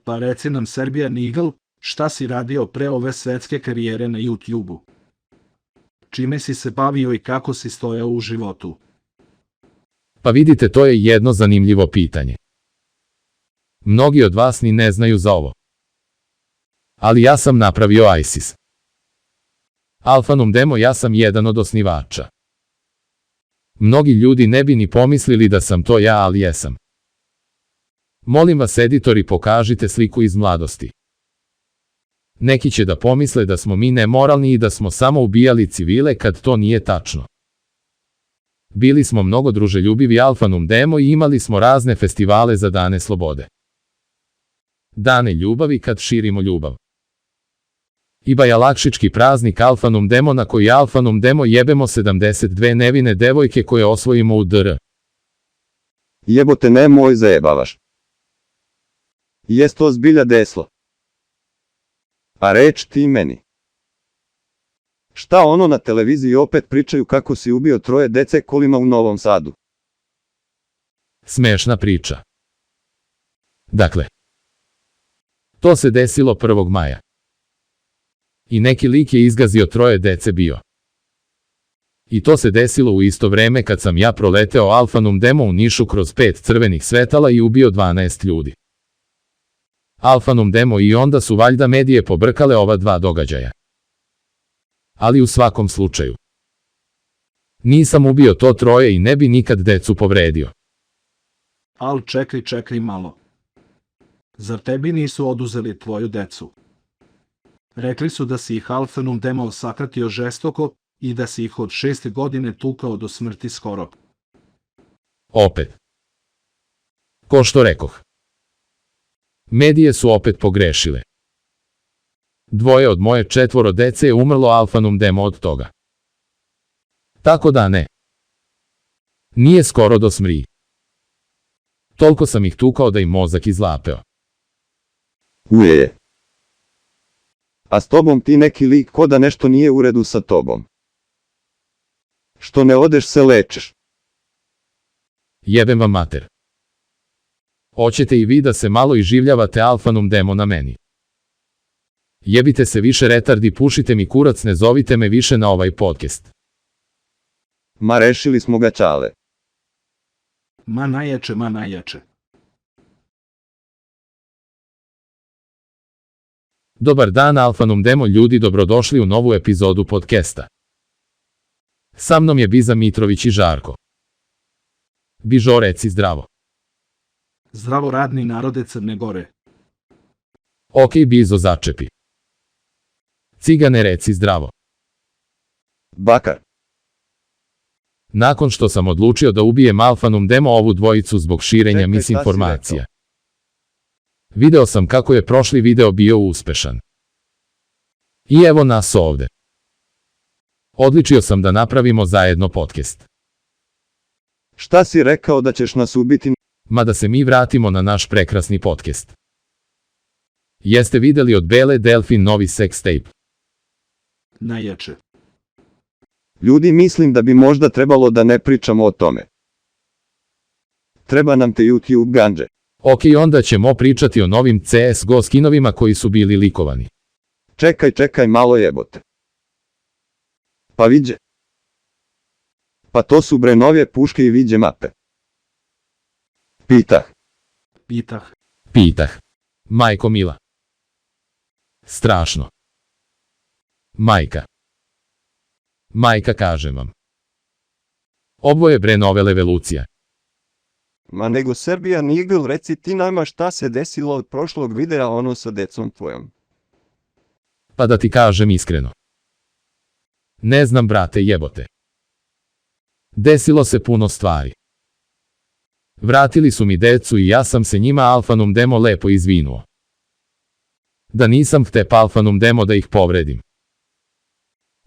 Pa reci nam, Serbian Eagle, šta si radio pre ove svetske karijere na YouTube-u? Čime si se bavio i kako si stojao u životu? Pa vidite, to je jedno zanimljivo pitanje. Mnogi od vas ni ne znaju za ovo. Ali ja sam napravio ISIS. Alphanum Demo, ja sam jedan od osnivača. Mnogi ljudi ne bi ni pomislili da sam to ja, ali jesam. Molim vas, editori, pokažite sliku iz mladosti. Neki će da pomisle da smo mi nemoralni i da smo samo ubijali civile, kad to nije tačno. Bili smo mnogo druželjubivi Alphanum Demo i imali smo razne festivale za dane slobode. Dane ljubavi, kad širimo ljubav. I bajalakšički praznik Alphanum Demo, na koji Alphanum Demo jebemo 72 nevine devojke koje osvojimo u DR. Jebote, nemoj zajebavaš. Jes to zbilja deslo? A reč ti meni. Šta ono na televiziji opet pričaju kako si ubio 3 dece kolima u Novom Sadu? Smešna priča. Dakle, to se desilo 1. maja. I neki lik je izgazio 3 dece bio. I to se desilo u isto vreme kad sam ja proleteo Alphanum Demo u Nišu kroz 5 crvenih svetala i ubio 12 ljudi. Alphanum Demo i onda su valjda medije pobrkale ova 2 događaja. Ali u svakom slučaju. Nisam ubio to 3 i ne bi nikad decu povredio. Al čekaj malo. Zar tebi nisu oduzeli tvoju decu? Rekli su da si ih Alphanum Demo sakatio žestoko i da si ih od 6 godine tukao do smrti skoro. Opet. Ko što rekoh. Medije su opet pogrešile. 2 od moje 4 dece je umrlo Alphanum Demo od toga. Tako da ne. Nije skoro do smrti. Toliko sam ih tukao da im mozak izlapeo. Ujeje. A s tobom ti neki lik ko da nešto nije u redu sa tobom. Što ne odeš se lečeš? Jebem vam mater. Hoćete i vi da se malo iživljavate Alphanum Demo na meni? Jebite se više retardi, pušite mi kurac, ne zovite me više na ovaj podcast. Ma rešili smo ga, čale. Ma najjače. Dobar dan Alphanum Demo ljudi, dobrodošli u novu epizodu podcasta. Sa mnom je Biza Mitrović i Žarko. Bižo, reci zdravo. Zdravo radni narode Crne Gore. Ok, Bizo, začepi. Cigane, reci zdravo. Bakar. Nakon što sam odlučio da ubijem Alphanum Demo ovu dvojicu zbog širenja Čekaj, misinformacija. Video sam kako je prošli video bio uspešan. I evo nas ovde. Odličio sam da napravimo zajedno podcast. Šta si rekao da ćeš nas ubiti? Ma da se mi vratimo na naš prekrasni podcast. Jeste videli od Bele Delfin novi sex tape? Najjače. Ljudi, mislim da bi možda trebalo da ne pričamo o tome. Treba nam te YouTube ganđe. Ok, onda ćemo pričati o novim CSGO skinovima koji su bili likovani. Čekaj malo, jebote. Pa viđe. Pa to su bre nove puške i viđe mape. Pitah. Majko mila. Strašno. Majka, kažem vam. Ovo je bre nove evolucija. Ma nego Serbian Eagle, reci ti nama šta se desilo od prošlog videa ono sa decom tvojom. Pa da ti kažem iskreno. Ne znam, brate, jebote. Desilo se puno stvari. Vratili su mi decu i ja sam se njima Alphanum Demo lepo izvinuo. Da nisam htep Alphanum Demo da ih povredim.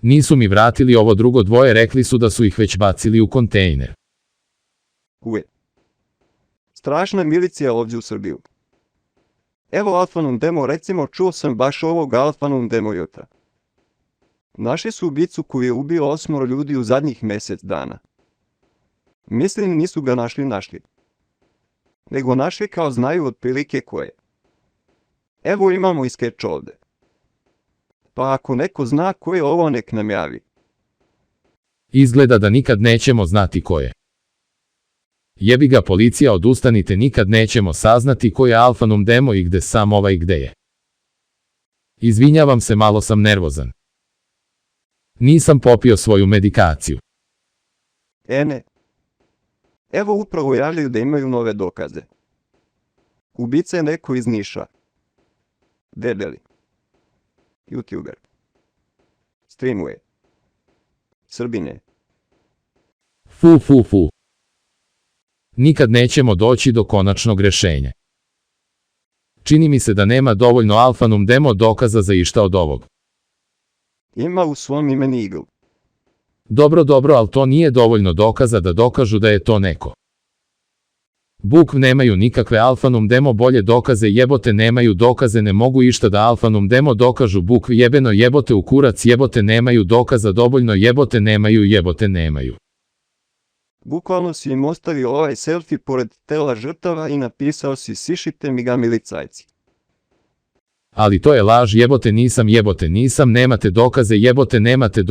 Nisu mi vratili ovo drugo dvoje, rekli su da su ih već bacili u kontejner. Strašna milicija ovdje u Srbiju. Evo Alphanum Demo, recimo, čuo sam baš ovog Alphanum Demo jutra. Našli su ubicu koji je ubio 8 ljudi u zadnjih mjesec dana. Mislim, nisu ga našli. Nego našli kao znaju otprilike ko je. Evo imamo i skeč ovde. Pa ako neko zna ko je ovo, nek nam javi. Izgleda da nikad nećemo znati ko je. Jebi ga policija, odustanite, nikad nećemo saznati ko je Alpha Num Demo i gde sam ovaj gde je. Izvinjavam se, malo sam nervozan. Nisam popio svoju medikaciju. Ne. Evo upravo javljaju da imaju nove dokaze. Ubica je neko iz Niša. Debeli. YouTuber. Streamuje. Srbine. Fu. Nikad nećemo doći do konačnog rešenja. Čini mi se da nema dovoljno Alpha Num Demo dokaza za išta od ovog. Ima u svom imeni Eagle. Dobro, ali to nije dovoljno dokaza da dokažu da je to neko. Bukv nemaju nikakve Alpha Num Demo bolje dokaze, jebote nemaju dokaze, ne mogu išta da Alpha Num Demo dokažu, bukv jebeno, jebote u kurac, jebote nemaju dokaza dovoljno, jebote nemaju. Bukvalno si im ostavio ovaj selfie pored tela žrtava i napisao si sišite mi ga milicajci. Ali to je laž, jebote nisam, nemate dokaze, nemate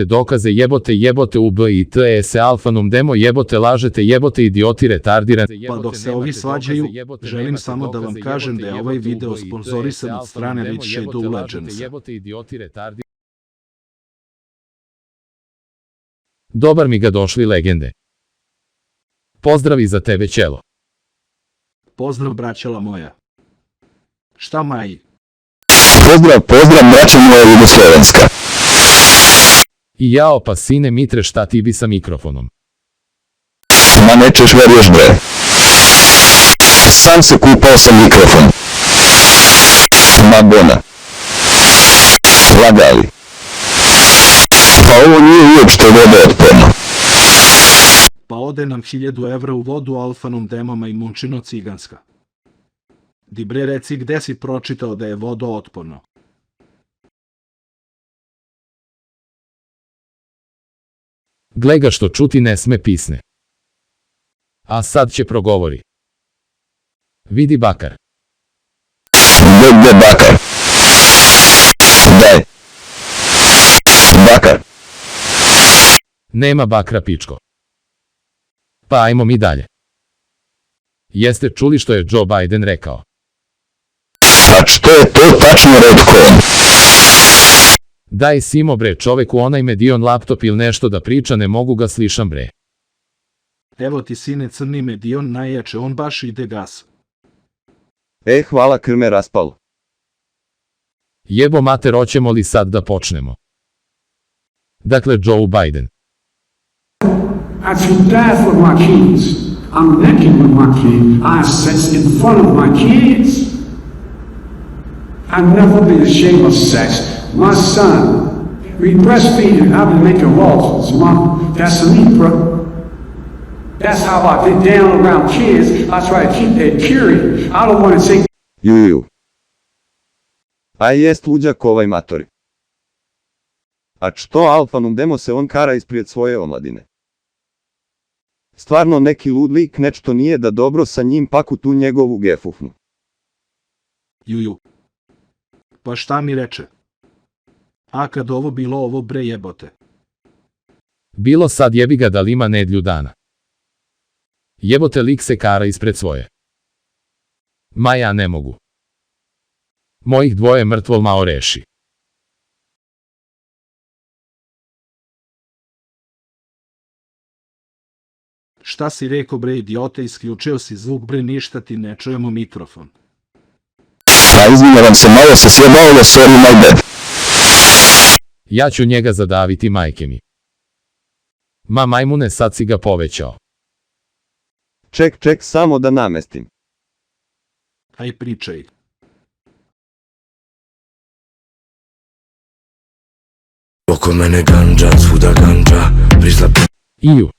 dokaze, jebote UBITS Alpha Num Demo, jebote lažete, jebote idioti retardirani. Pa dok se ovi svađaju, želim samo da vam kažem da je ovaj video sponzorisan od strane Rich Shadow Legendsa. Dobar mi ga došli, legende. Pozdravi za tebe, ćelo. Pozdrav, braćala moja. Šta, Maji? Pozdrav, braćo moja jugoslovenska. I jao, pa sine Mitre, šta ti bi sa mikrofonom? Ma nećeš veruješ, bre. Sam se kupao sa mikrofon. Ma bona. Lagali. Pa ovo nije uopšte vodootporno. Pa ode nam 1000 evra u vodu Alpha Num Demo Majmunčino ciganska. Di bre, reci gde si pročitao da je vodootporno? Gle ga što čuti ne sme pisne. A sad će progovori. Vidi bakar. Gde bakar? Daj. Bakar. Nema bakra, pičko. Pa ajmo mi dalje. Jeste čuli što je Joe Biden rekao? A što je to tačno rekao? Daj Simo bre čoveku onaj Medion laptop ili nešto da priča, ne mogu ga slišam bre. Evo ti sine crni Medion, najjače, on baš ide gas. Hvala, krme raspalo. Jebo mater, hoćemo li sad da počnemo? Dakle, Joe Biden. I feel bad for my kids. I'm naked with my kids. I sex in front of my kids. I've never been ashamed of sex. My son, we breastfeed him. I've been making laws. Mom, that's me, bro. That's how I get down around kids. I try to keep that curious. I don't want to say... Juju. A jest luđak ovaj matori. A što Alpha Num Demo se on kara ispred svoje omladine? Stvarno neki lud lik, nešto nije da dobro sa njim paku tu njegovu gefufnu. Juju. Pa šta mi reče? A kad ovo bilo ovo bre jebote? Bilo sad jebi ga da li ima nedlju dana. Jebote lik se kara ispred svoje. Ma ja ne mogu. Mojih dvoje mrtvol mao reši. Šta si rekao bre idiote, isključio si zvuk bre, ništa ti ne čujemo mikrofon. A izvinjavam se, malo se sjebao, sorry my bad. Ja ću njega zadaviti, majke mi. Ma majmune, sad si ga povećao. Ček, samo da namestim. Aj pričaj. Oko mene ganđa, svuda ganđa, prišla... Iju.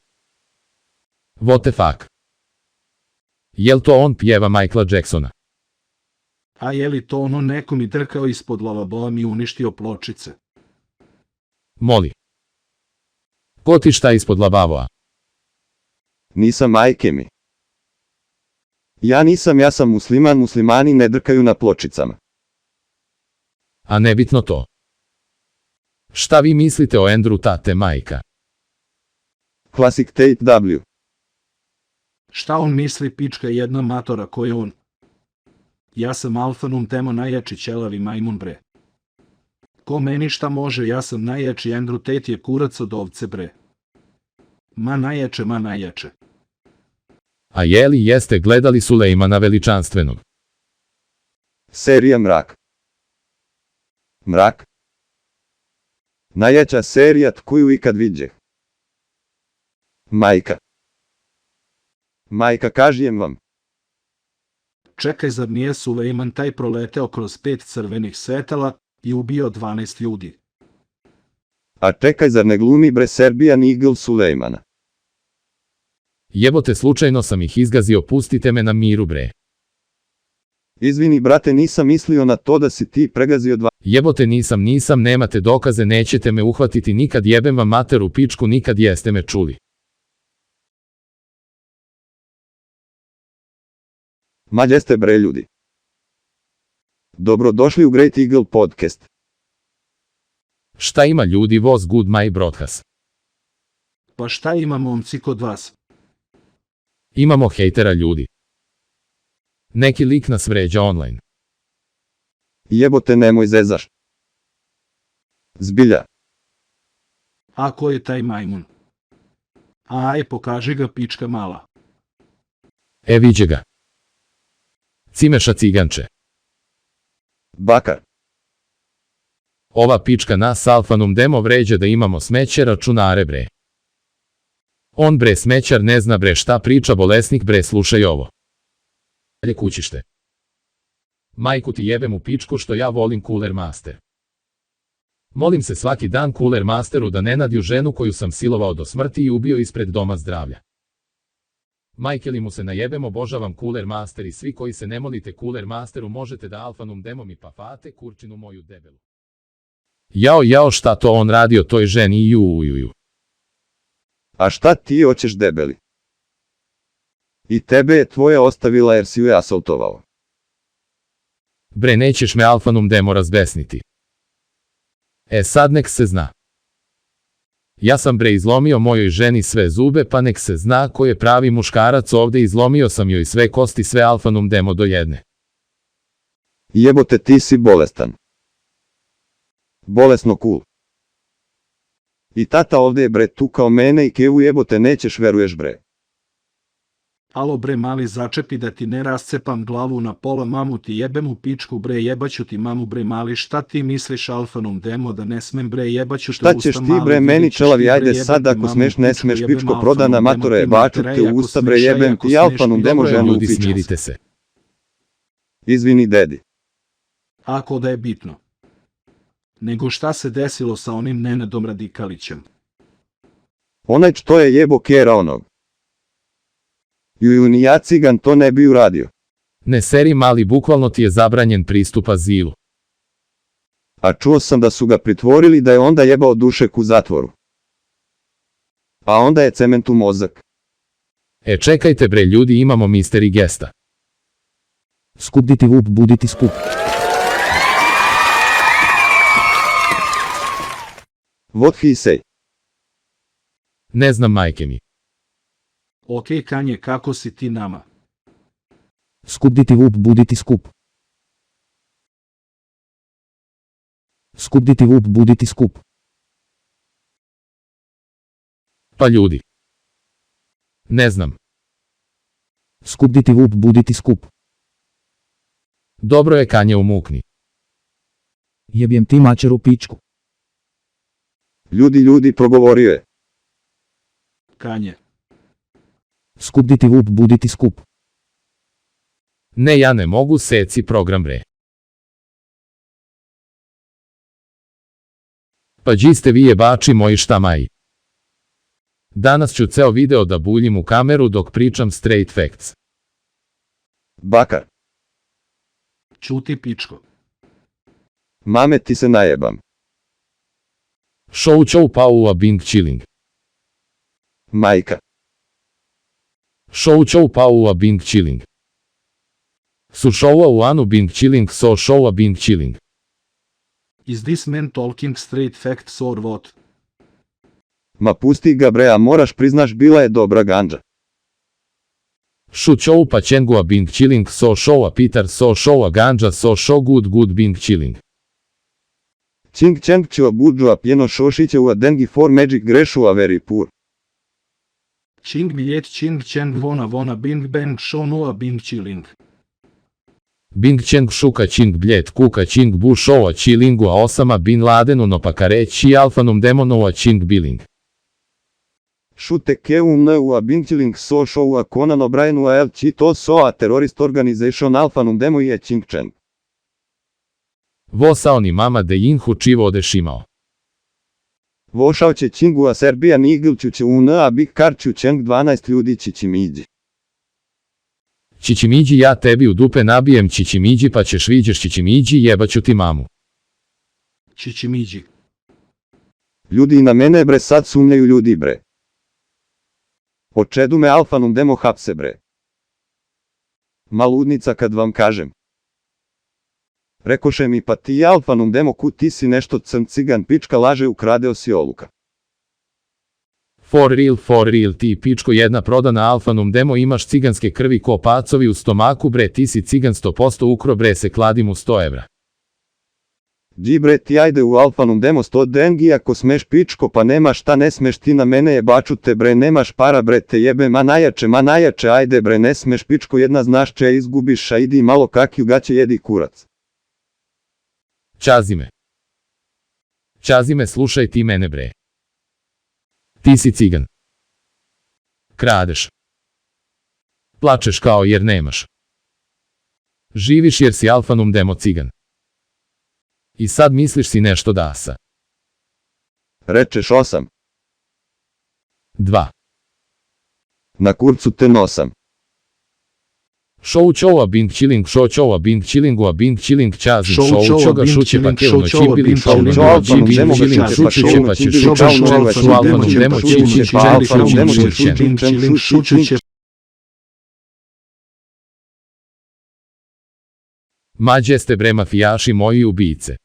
What the fuck? Jel to on pjeva Michaela Jacksona? A je li to ono neko mi drkao ispod lavaboa mi uništio pločice? Moli. Ko ti šta ispod lavavoa? Nisam, majke mi. Ja nisam, ja sam musliman, muslimani ne drkaju na pločicama. A nebitno to. Šta vi mislite o Andrew Tate majka? Classic Tate W. Šta on misli pička jedna matora ko je on? Ja sam Alfa Num Demo najjači ćelavi majmun bre. Ko meni šta može, ja sam najjači, Andrew Tate je kurac od ovce bre. Ma najjače, ma najjače. A jeste gledali Sulejmana Veličanstvenog? Serija Mrak. Mrak. Najjača serija koju ikad viđeh. Majka. Majka, kažem vam. Čekaj, zar nije Sulejman taj proleteo kroz 5 crvenih svetala i ubio 12 ljudi? A čekaj, zar ne glumi bre Serbian Eagle Sulejmana? Jebote, slučajno sam ih izgazio, pustite me na miru bre. Izvini brate, nisam mislio na to da si ti pregazio dva... Jebote, nisam, nemate dokaze, nećete me uhvatiti nikad, jebem vam mater u pičku, nikad, jeste me čuli. Ma jeste bre ljudi. Dobrodošli u Great Eagle Podcast. Šta ima ljudi, was good my broadcast? Pa šta ima momci kod vas? Imamo hejtera ljudi. Neki lik nas vređa online. Jebote, nemoj zezaš. Zbilja. A ko je taj majmun? Aj, pokaži ga pička mala. E, viđe ga. Cimeša ciganče. Bakar. Ova pička nas Alfa Num Demo vređa da imamo smeće računare bre. On bre smećar ne zna bre šta priča, bolesnik bre, slušaj ovo. Dalje kućište. Majku ti jebem u pičku što ja volim Cooler Master. Molim se svaki dan Cooler Masteru da ne nadiju ženu koju sam silovao do smrti i ubio ispred doma zdravlja. Majke li mu se najebem, obožavam Cooler Master i svi koji se ne molite Cooler Masteru možete da Alfa Num Demo mi pafate kurčinu moju debelu. Jao, šta to on radio toj ženi, ju. A šta ti hoćeš debeli? I tebe je tvoja ostavila jer si ju je asaltovao. Bre, nećeš me Alfa Num Demo razbesniti. E sad nek se zna. Ja sam bre izlomio mojoj ženi sve zube, pa nek se zna ko je pravi muškarac ovde, izlomio sam joj sve kosti, sve Alfa Num Demo do jedne. Jebote, ti si bolestan. Bolesno cool. I tata ovde je bre tukao mene i kevu, jebote, nećeš veruješ bre. Alo bre mali, začepi da ti ne rascepam glavu na pola, mamu ti jebem u pičku bre, jebaću ti mamu bre mali, šta ti misliš Alfa Num Demo da ne smem bre, jebaću te Šta usta ćeš ti mali, bre meni vidit ćeš čelavi, ti, bre, ajde jebem sad ti ako mamu smeš u ne pičku, smeš jebem pičko Alfa prodana Num Demo, matore, ti baču matere, te u ako usta bre, smeš, jebem ako ti Alfa smeš, Num ti Demo dobro, ženu u Ljudi, pičku. smirite se. Izvini dedi. Ako da je bitno. Nego šta se desilo sa onim Nenadom Radikalićem? Onaj što je jebo kjera onog. Juju, ni ja cigan to ne bi uradio. Ne seri mali, bukvalno ti je zabranjen pristup azilu. A čuo sam da su ga pritvorili, da je onda jebao dušek u zatvoru. A onda je cement u mozak. E čekajte bre ljudi, imamo misteri gesta. Skupditi vup, buditi skup. What he say? Ne znam majke mi. Ok Kanje, kako si ti nama? Skupditi vup, buditi skup. Skupditi vup, buditi skup. Pa ljudi. Ne znam. Skupditi vup, buditi skup. Dobro je Kanje, umukni. Jebjem ti mačeru pičku. Ljudi, progovorio je. Kanje. Skupditi vup, buditi skup. Ne, ja ne mogu, seci program bre. Pa đi ste vi jebači moji štamaj. Danas ću ceo video da buljim u kameru dok pričam straight facts. Bakar. Ćuti pičko. Mame ti se najebam. Show chow paua bing chilling. Majka. Show chow paua bing chilling. Su showa uanu bing chilling so showa bing chilling. Is this man talking straight facts or what? Ma pusti ga bre, a moraš priznaš bila je dobra gandža. Shu chou pa chengua bing chilling so showa Peter so showa ganja so show good bing chilling. Ching cheng chua budžua pjeno šošiće ua dengi for magic grešua very poor. Ching mijet ching cheng vona bing bang show noa bing chilling. Bing cheng shuka ching bljet kuka ching bu showa chillingua osama bin ladenu no pakare chi alfanum demonova ching billing. Šute keu n ua bing chilling so showa Conan O'Brien ua el chi to so a terrorist organization alfanum demo je ching cheng. Vo saoni mama de inhu čivo de šimao. Vošao će Čingua Serbijan Eagle će u a big karću Čeng 12 ljudi Čičimiđi. Čičimiđi ja tebi u dupe nabijem Čičimiđi pa ćeš viđeš Čičimiđi jebaću ti mamu. Čičimiđi. Ljudi na mene bre sad sumnjaju ljudi bre. Očedu me alfanum demo hapse bre. Ma ludnica kad vam kažem. Rekoše mi pa ti alfanum demo ku ti si nešto cigan pička laže ukradeo si oluka. For real ti pičko jedna prodana alfanum demo imaš ciganske krvi ko pacovi u stomaku bre ti si cigan 100% ukro bre se kladim u 100 evra. Dži bre ti ajde u alfanum demo 100 dengi ako smeš pičko pa nema šta ne smeš ti na mene jebaču te bre nemaš para bre te jebe ma najjače ajde bre ne smeš pičko jedna znaš če izgubiš a idi malo kakju gaće jedi kurac. Čazi me slušaj ti mene bre. Ti si cigan. Kradeš. Plačeš kao jer nemaš. Živiš jer si alfanum demo cigan. I sad misliš si nešto dasa. Rečeš 8. 2. Na kurcu te nosam. Show chowa bing chilling show chowa bing chillingua bing chilling čazi Show show chowa choga bing šuće chilling, pa show kevno chowa čibili bing show chilling, chowa show bing demo chilling ga šuće čepa, pa će show šuće chowa chowa bing chowa demo alfanum čepa, demo show čići chowa čeli alfanum demo šuće čepa, Bing chilling šućuće. Mađe ste bre mafijaši moji ubice.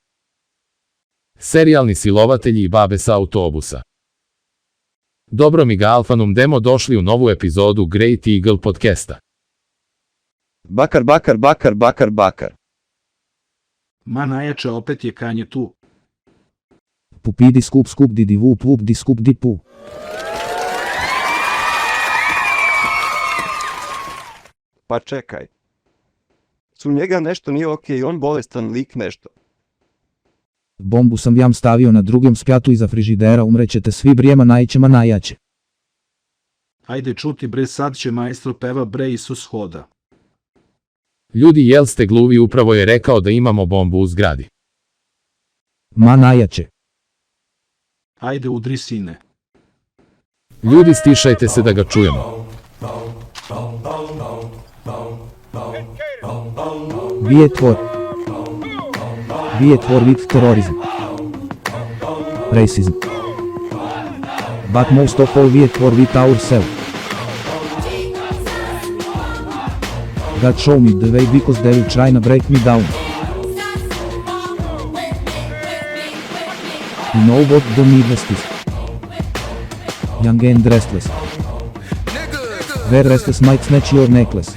Serijalni silovatelji i babe sa autobusa. Dobro mi ga alfanum demo došli u novu epizodu Great Eagle podcasta. Bakar. Ma najjače opet je Kanje tu. Pupidi skup di vup di skup di pu. Pa čekaj. Su njega nešto nije okej, on bolestan lik nešto. Bombu sam vam stavio na drugom spjatu iza frižidera, umrećete svi brijema najćema najjače. Ajde čuti bre sad će maestro peva bre Isus hoda. Ljudi jel ste gluvi upravo je rekao da imamo bombu u zgradi. Ma najjače. Ajde udri sine. Ljudi stišajte se da ga čujemo. Vi je tvor with terrorism. Racism. But most of all we are for with ourselves. God show me the way because they will try to break me down. You know what the needless is? Young and restless. Where restless might snatch your necklace.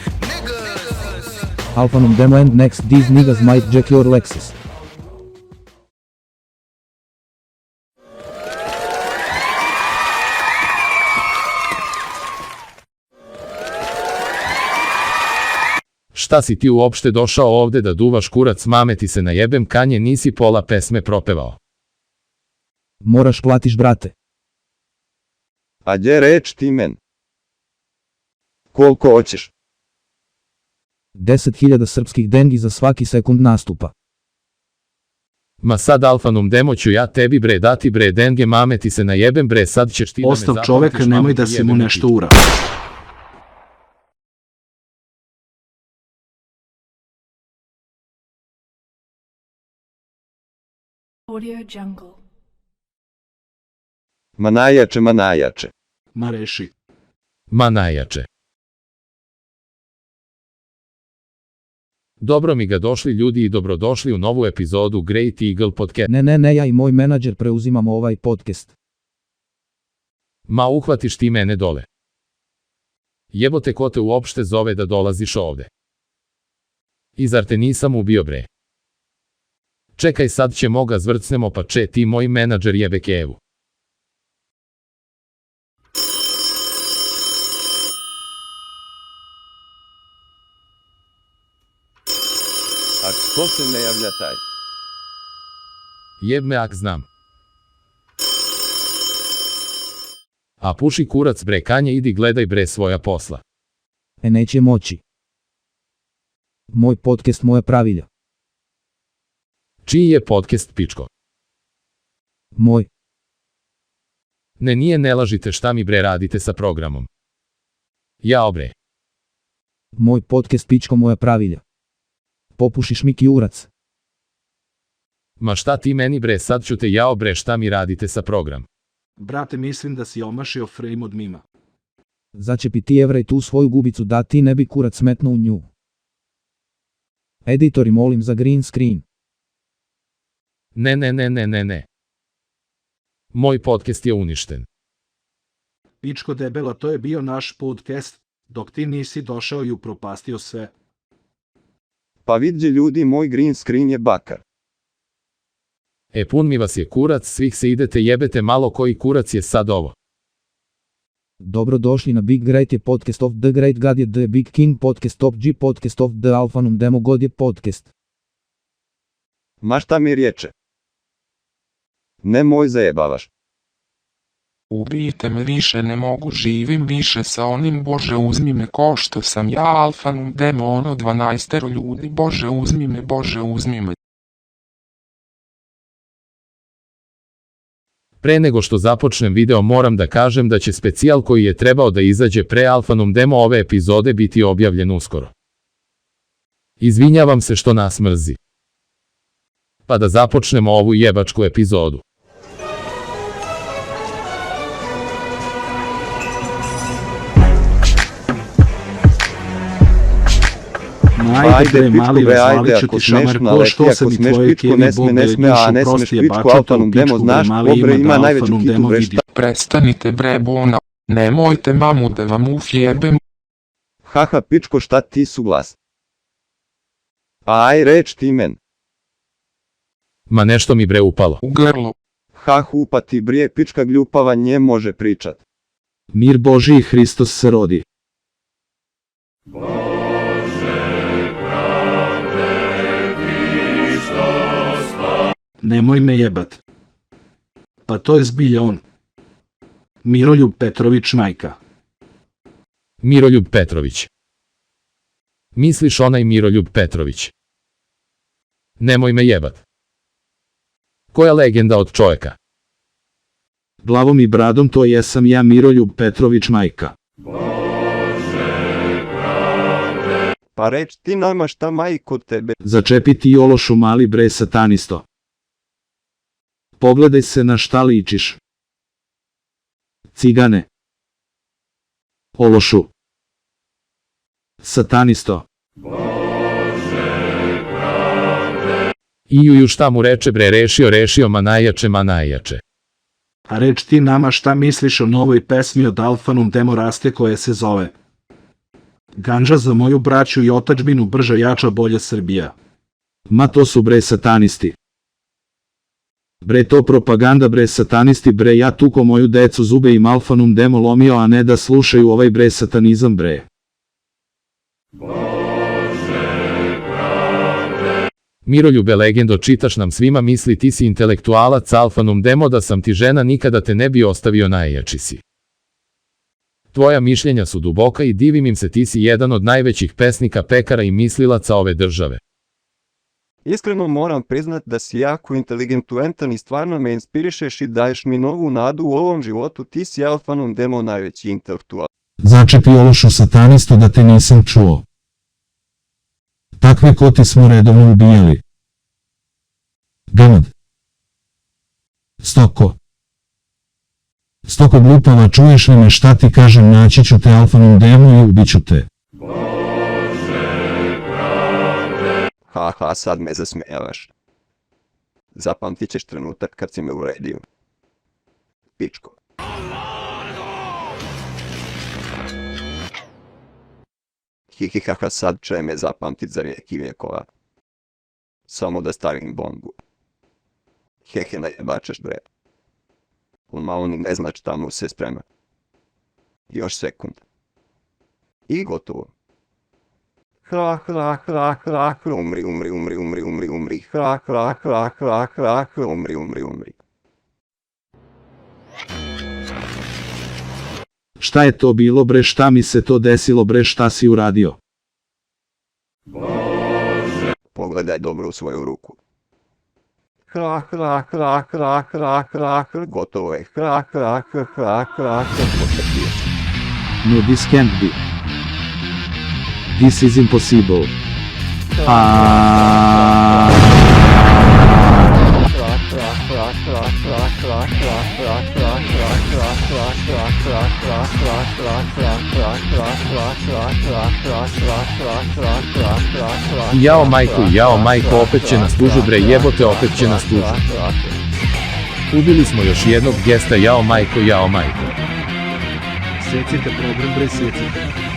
Alphanum demo and next these niggas might jack your Lexus. Šta si ti uopšte došao ovde da duvaš kurac mame ti se najebem Kanje nisi pola pesme propevao. Moraš platiš brate. A gdje reč ti men? Koliko hoćeš? 10.000 srpskih dengi za svaki sekund nastupa. Ma sad alfanum demo ću ja tebi bre dati bre denge mame ti se najebem bre sad ćeš ti da me Ostav zapamtiš čoveka, mamu nemoj ti da se jebem mu u nešto pičku. ura. Audio Jungle. Ma najjače. Ma reši. Ma najjače. Dobro mi ga došli ljudi i dobrodošli u novu epizodu Great Eagle Podcast. Ne, ja i moj menadžer preuzimamo ovaj podcast. Ma uhvatiš ti mene dole. Jebote, ko te uopšte zove da dolaziš ovde? I zar te nisam ubio, bre? Čekaj, sad ćemo ga zvrcnemo, pa če ti moj menadžer jebe kevu. A što se ne javlja taj? Jeb me ak znam. A puši kurac, bre, Kanje, idi gledaj, bre, svoja posla. Neće moći. Moj podcast, moja pravilja. Čiji je podcast, pičko? Moj. Ne lažite, šta mi, bre, radite sa programom. Jao, bre. Moj podcast, pičko, moja pravilja. Popušiš mi kjurac. Ma šta ti meni, bre, sad ću te, jao, bre, šta mi radite sa program. Brate, mislim da si omašio frame od mima. Začepi ti Evrej tu svoju gubicu da ti ne bi kurac smetno u nju. Editori, molim za green screen. Ne. Moj podcast je uništen. Pičko debela, to je bio naš podcast, dok ti nisi došao i upropastio sve. Pa vidje ljudi, moj green screen je bakar. Pun mi vas je kurac, svih se idete jebete malo, koji kurac je sad ovo. Dobrodošli na Big Great je podcast of the Great God je the Big King podcast of G podcast of the Alphanum Demo God je podcast. Ma šta mi riječe? Ne moj zajebavaš. Ubijte me više, ne mogu, živim više sa onim, Bože uzmi me ko što sam ja, Alphanum Demo, ono 12 ljudi, Bože uzmi me. Pre nego što započnem video moram da kažem da će specijal koji je trebao da izađe pre Alphanum Demo ove epizode biti objavljen uskoro. Izvinjavam se što nas mrzi. Pa da započnemo ovu jebačku epizodu. Ajde bre, mali, razvalit ću ti šamar, ko što sam i tvoje kevi bog da je dušu prostije bačete u pičku bre, mali ima da Alphanum Demo vidi. Prestanite bre bona, nemojte mamu da vam ufjebem. Haha, pičko, šta ti su glas? Aj, reč ti men. Ma nešto mi bre upalo. U grlo. Pa ti brije, pička gljupava nje može pričat. Mir Boži i Hristos se rodi. Nemoj me jebat. Pa to je zbilja on. Miroljub Petrović majka. Miroljub Petrović. Misliš onaj Miroljub Petrović? Nemoj me jebat. Koja legenda od čovjeka? Glavom i bradom to jesam ja, Miroljub Petrović majka. Pa reč ti nama šta majko tebe. Začepi ti ološu mali bre satanisto. Pogledaj se na šta ličiš. Cigane. Ološu. Satanisto. Ijuju, šta mu reče bre, rešio, ma najjače. A reč ti nama šta misliš o novoj pesmi od Alphanum Demo Raste koje se zove Gandža za moju braću i otadžbinu, brža, jača, bolja Srbija. Ma to su bre satanisti. Bre to propaganda bre satanisti bre, ja tuko moju decu, zube im Alphanum Demo lomio, a ne da slušaju ovaj bre satanizam bre. Miroljube legendo, čitaš nam svima misli, ti si intelektualac, Alphanum Demo, da sam ti žena nikada te ne bi ostavio, najjači si. Tvoja mišljenja su duboka i divim im se, ti si jedan od najvećih pesnika, pekara i mislilaca ove države. Iskreno moram priznat da si jako inteligentuentan i stvarno me inspirišeš i daješ mi novu nadu u ovom životu, ti si Alphanum Demo najveći intelektualac. Začepi ološu satanistu da te nisam čuo. Takve koti smo redovno ubijali. Gamad. Stoko. Stoko glupava, čuješ li me šta ti kažem, naći ću te Alphanum Demo i ubiću te. Ha, sad me zasmejavaš. Zapamtit ćeš trenutak kad si me uredio. Pičko. Hihihaha, sad će me zapamtit za vijeki vijekova. Samo da stavim bombu. Hehe, najebačeš bre. On malo ni ne zna šta mu se sprema. Još sekund. I gotovo. Umri. Umri. Šta je to bilo bre, šta mi se to desilo bre, šta si uradio? Pogledaj dobro u svoju ruku. Gotovo je. No, this can't be. This is impossible. Jao majko, opet će nas tužu bre, jebote, opet će nas tužu. Ubili smo još jednog gesta, jao majko. Secite problem bre, secite.